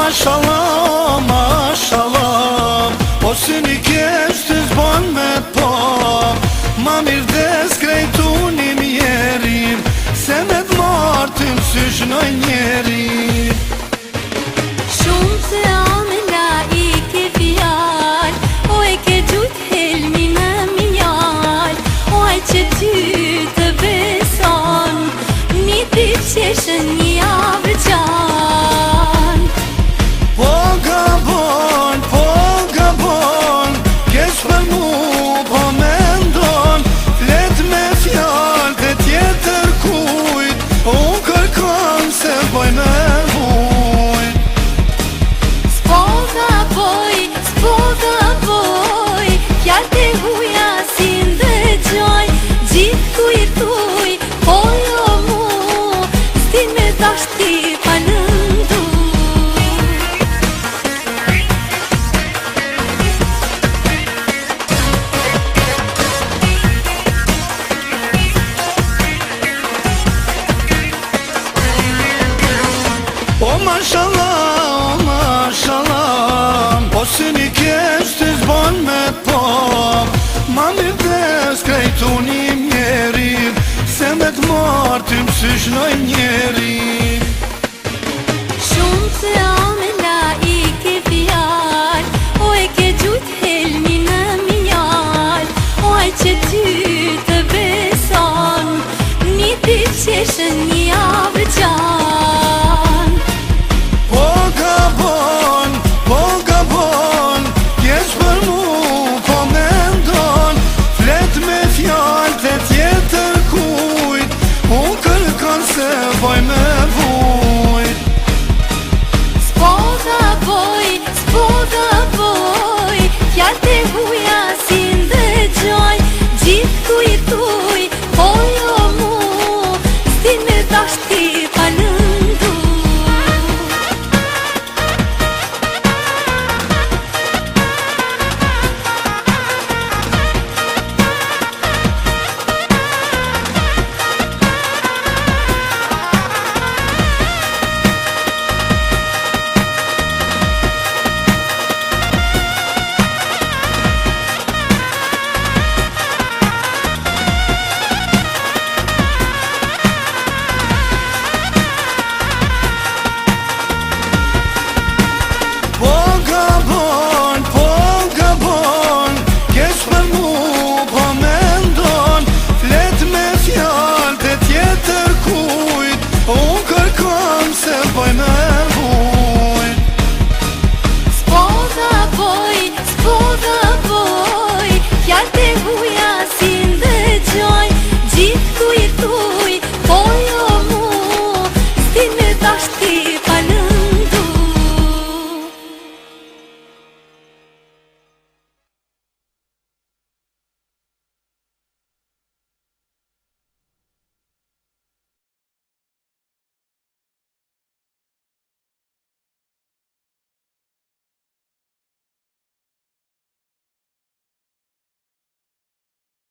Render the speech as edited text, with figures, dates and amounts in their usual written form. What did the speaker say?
mashallah, mashallah, o syni kesh të zbon me po. Ma mirë des krejtuni mjerim, se me t'martin sysh në njeri. Shumë të amela i ke fjall, o e ke gjut helmi me minjall, o aj që ty të beson, mi t'i qeshën një avë qanë. Po gabon, kesh për mu po mendon, flet me fjall të tjetër kujt, unë kërkon se boj me vujt. S'po gaboj, fjall të huja si ndëgjoj, gjithë ku i thuj, po jo mu, s'ti me dashti pa nëndu. O mashallah, o syni kesh të zbon me pop. Ma mirë des krejtuni mjerim, se me t'martim sysh në njeri.